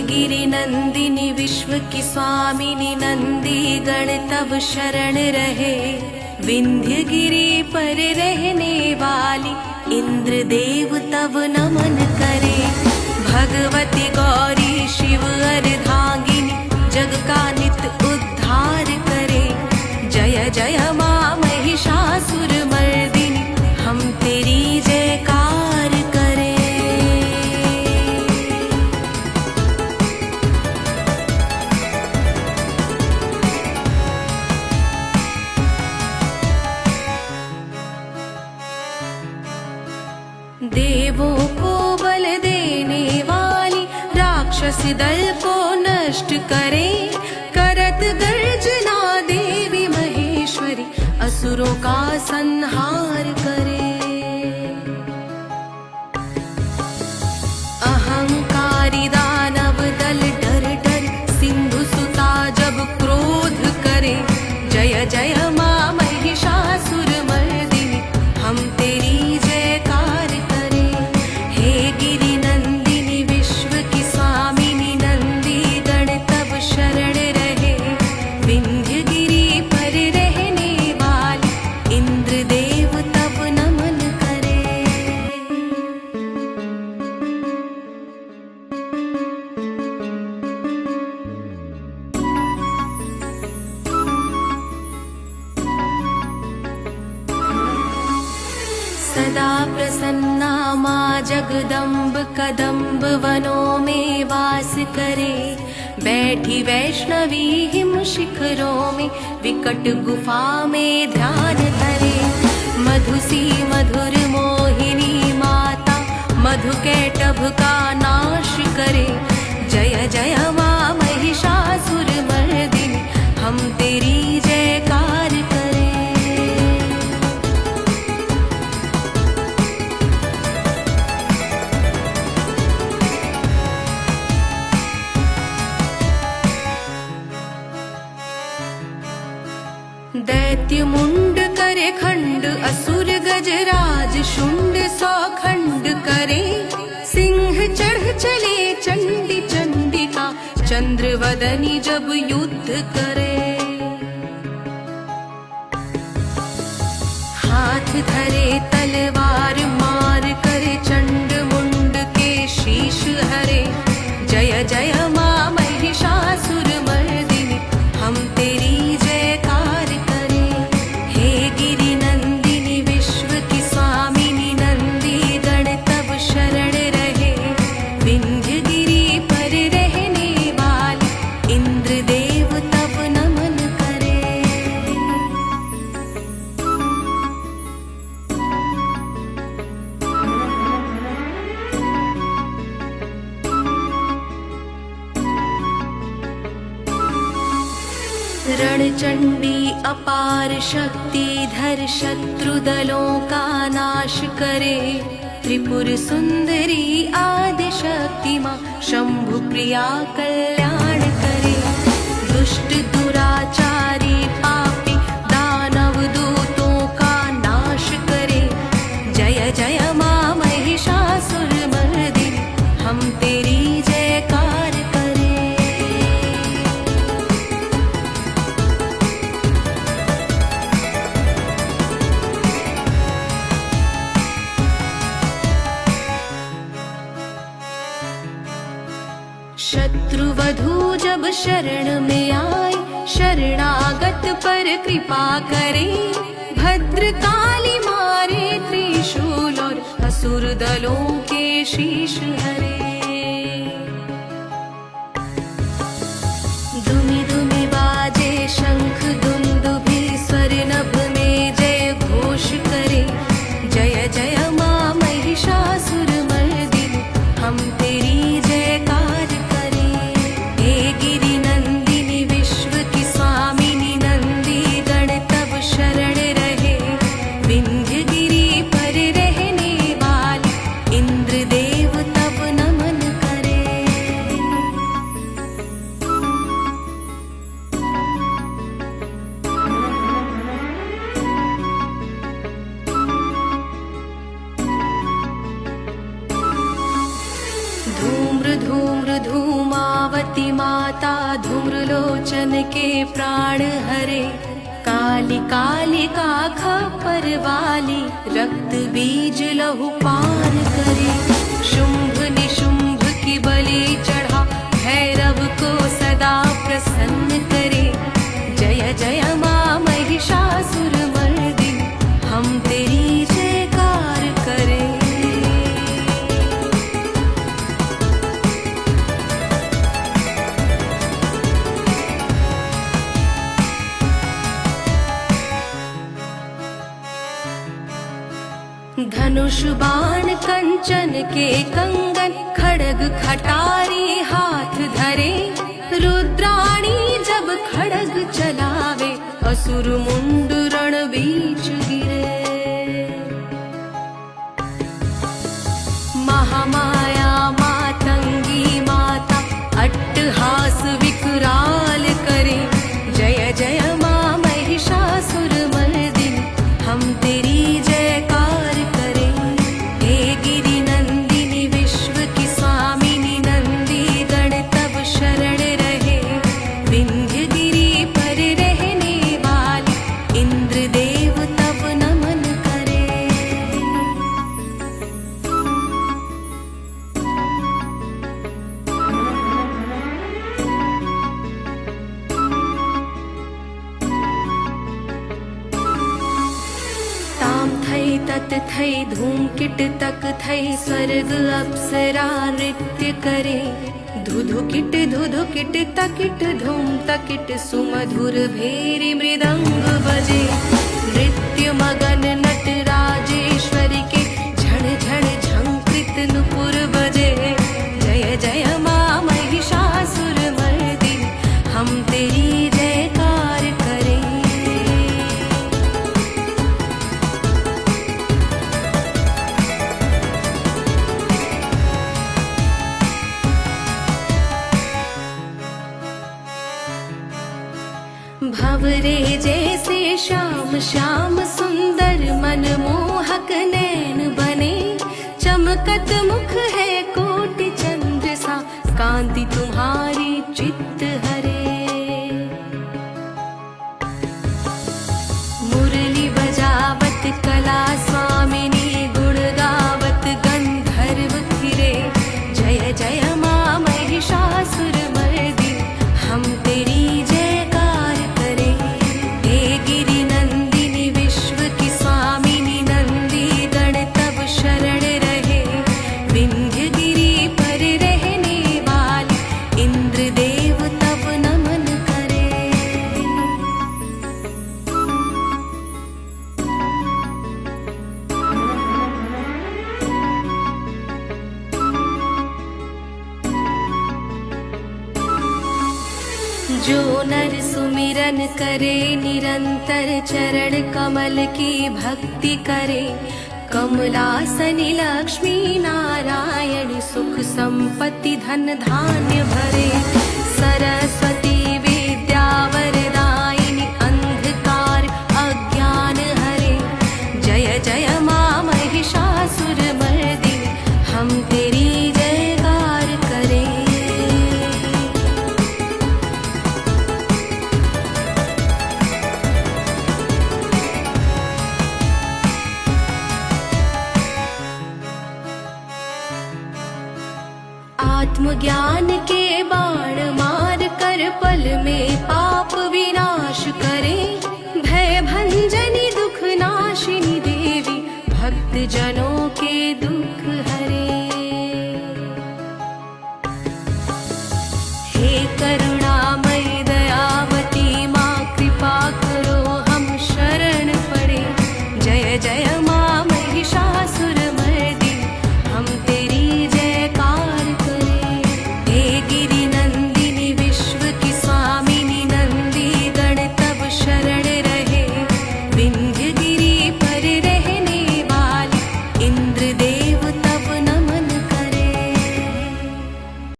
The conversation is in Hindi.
गिरि नंदिनी विश्व की स्वामिनी नंदी गण तब शरण रहे। विंध्य गिरि पर रहने वाली इंद्र देव तब नमन करे। भगवती गौरी शिव अर्धांगिनी जग का नित उद्धार करे। जय जय माँ महिषासुर मर्दिनी हम तेरी जयकार करें। देवों को बल देने वाली राक्षस दल को नष्ट करे। करत गर्जना देवी महेश्वरी असुरों का संहार करे। अहंकारी दानव दल डर डर सिंधु सुता जब क्रोध करे। जय जय माँ महिषासुर मर्दिनी हम तेरी जयकार करें। हे गिरि नंदिनी विश्व की स्वामिनी नंदी गण तब शरण रहे। विंध्य गिरि पर रहने वाली इंद्र देव तब नमन करे। सदा प्रसन्ना माँ जगदम्ब कदम्ब वनों में वास करे। बैठी वैष्णवी हिम शिखरों में विकट गुफा में ध्यान धरे। मधुसी मधुर मोहिनी माता मधु कैटभ का नाश करे। जय जय माँ महिषासुर मर्दिनी हम तेरी जयकार करें। दैत्य मुंड करे खंड असुर गजराज शुंड सौ खंड करे। सिंह चढ़ चले चंडी चंडिका चंद्रवदनी जब युद्ध करे। हाथ धरे तलवार मार करे चंड मुंड के शीश हरे। जय जय माँ महिषासुर मर्दिनी हम तेरी जयकार करें। हे गिरि नंदिनी विश्व की स्वामिनी नंदी गण तब शरण रहे। विंध्य गिरि पर रहने वाली इंद्र देव तब नमन करे। रणचंडी अपार शक्तिधर शत्रु दलों का नाश करे। त्रिपुर सुंदरी आदि शक्ति माँ शंभु प्रिया कल्याण करे। दुष्ट दुराचारी पापी दानव दूतों का नाश करे। जय जय माँ महिषासुर मर्दिनी हम तेरी जयकार करें। शत्रुवधू जब शरण में आए शरणागत पर कृपा करे। भद्रकाली मारे त्रिशूल और असुर दलों के शीश हरे। दुमि दुमि बाजे शंख दुंदुभि स्वर नभ में जय घोष करे। जय जय माँ महिषासुर मर्दिनी हम तेरी जयकार करें। हे गिरि नंदिनी विश्व की स्वामिनी नंदी गण तब शरण रहे। विंध्य गिरि पर रहने वाली इंद्र देव तब नमन माता धूम्रलोचन के प्राण हरे, काली कालिका खप्पर वाली रक्त बीज लहु पान करे। शुंभ निशुंभ की बलि चढ़ा भैरव को सदा प्रसन्न करे। जय जय माँ महिषासुर मर्दिनी, हम तेरी जयकार करें। धनुष बाण कंचन के कंगन, खड्ग खटारी हाथ धरे। रुद्राणी जब खड्ग चलावे, असुर मुंड रण बीच गिरे। महामाया मातंगी माता, अट्टहास विकराल करे। जय जय माँ महिषासुर मर्दिनी, हम तेरी जयकार करें। हे गिरि नंदिनी विश्व की स्वामिनी, नंदी गण तब शरण रहे। विंध्य गिरि पर रहने वाली, इंद्र देव तब नमन करे। ताम थई तत थई धूम किट तक थई, स्वर्ग अप्सरा नृत्य करे। धुधु किट तकिट धूम तकिट, सुमधुर भेरी मृदंग बजे। नृत्य मगन नट राजेश्वरी के, झण झण झंकृत नुपुर बजे। जय जय माँ महिषासुर मर्दिनी, हम तेरी जयकार करें। भंवरे जैसे श्याम श्याम सुंदर, मनमोहक नैन बने। चमकत मुख है कोटि चंद्र सा, कांति तुम्हारी चित्त हरे। मुरली बजावत कला स्वामिनी, गुण गावत गंधर्व फिरे। जय जय माँ महिषासुर मर्दिनी, हम तेरी जयकार करें। हे गिरि नंदिनी विश्व की स्वामिनी, नंदी गण तब शरण रहे। विंध्य गिरि पर रहने वाली, इंद्र देव तब नमन करे। जो नर सुमिरन करे निरंतर, चरण कमल की भक्ति करे। कमलासनि लक्ष्मी नारायण, सुख संपत्ति धन धान्य भरे। सरस्वती विद्या वरदायिनी, अंधकार अज्ञान हरे। जय जय माँ महिषासुर मर्दिनी, हम तेरी जयकार करें। आत्मज्ञान के बाण मार कर, पल में पाप विनाश करे। भय भंजनी दुख नाशिनी देवी, भक्त जनों के दुख हरे।